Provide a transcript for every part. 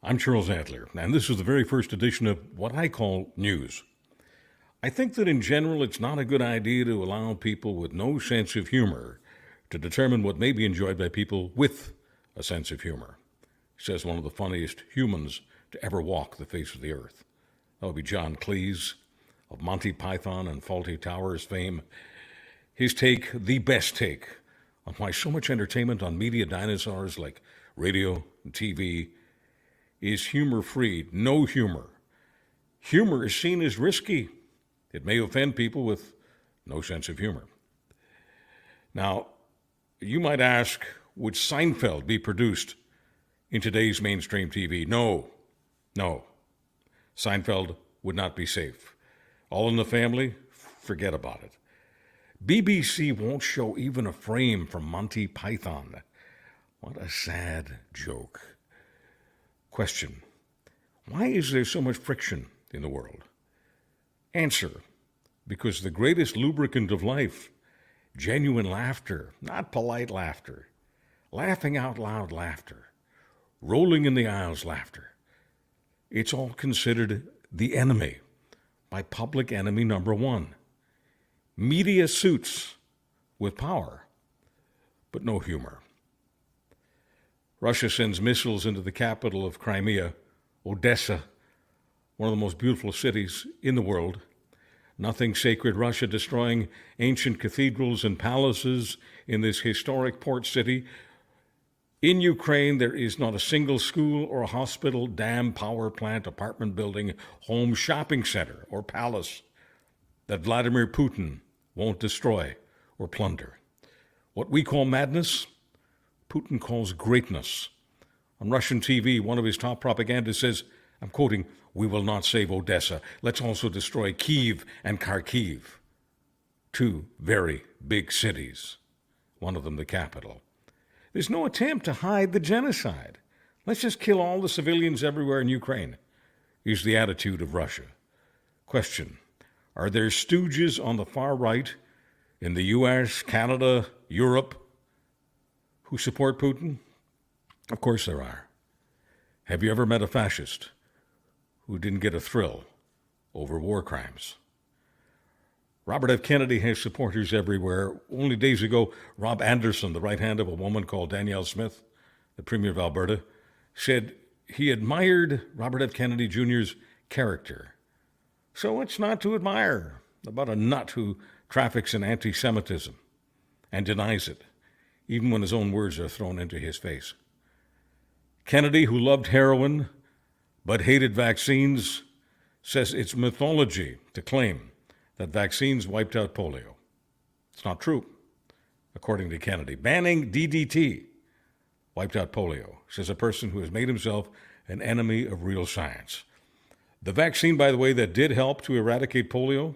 I'm Charles Adler, and this is the very first edition of what I call news. I think that in general, it's not a good idea to allow people with no sense of humor to determine what may be enjoyed by people with a sense of humor, says one of the funniest humans to ever walk the face of the earth. That would be John Cleese of Monty Python and Fawlty Towers fame. His take, the best take, on why so much entertainment on media dinosaurs like radio and TV is humor-free, no humor. Humor is seen as risky. It may offend people with no sense of humor. Now, you might ask, would Seinfeld be produced in today's mainstream TV? No. Seinfeld would not be safe. All in the Family? Forget about it. BBC won't show even a frame from Monty Python. What a sad joke. Question: why is there so much friction in the world? Answer: because the greatest lubricant of life, genuine laughter, not polite laughter, laughing out loud laughter, rolling in the aisles laughter, it's all considered the enemy by public enemy number one. Media suits with power, but no humor. Russia sends missiles into the capital of Crimea, Odessa, one of the most beautiful cities in the world. Nothing sacred. Russia destroying ancient cathedrals and palaces in this historic port city. In Ukraine, there is not a single school or a hospital, dam, power plant, apartment building, home, shopping center, or palace that Vladimir Putin won't destroy or plunder. What we call madness, Putin calls greatness. On Russian TV, one of his top propagandists says, I'm quoting, "We will not save Odessa. Let's also destroy Kyiv and Kharkiv." Two very big cities, one of them the capital. There's no attempt to hide the genocide. Let's just kill all the civilians everywhere in Ukraine, is the attitude of Russia. Question: are there stooges on the far right in the U.S., Canada, Europe, who support Putin? Of course there are. Have you ever met a fascist who didn't get a thrill over war crimes? Robert F. Kennedy has supporters everywhere. Only days ago, Rob Anderson, the right hand of a woman called Danielle Smith, the Premier of Alberta, said he admired Robert F. Kennedy Jr.'s character. So what's not to admire about a nut who traffics in anti-Semitism and denies it, even when his own words are thrown into his face? Kennedy, who loved heroin but hated vaccines, says it's mythology to claim that vaccines wiped out polio. It's not true, according to Kennedy. Banning DDT wiped out polio, says a person who has made himself an enemy of real science. The vaccine, by the way, that did help to eradicate polio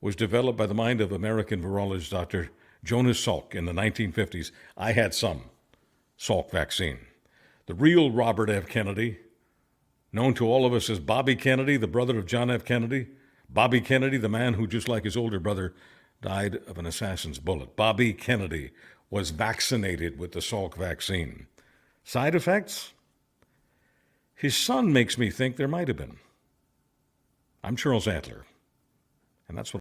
was developed by the mind of American virologist Dr. Jonas Salk in the 1950s. I had some Salk vaccine. The real Robert F. Kennedy, known to all of us as Bobby Kennedy, the brother of John F. Kennedy. Bobby Kennedy, the man who, just like his older brother, died of an assassin's bullet. Bobby Kennedy was vaccinated with the Salk vaccine. Side effects? His son makes me think there might have been. I'm Charles Adler, and that's what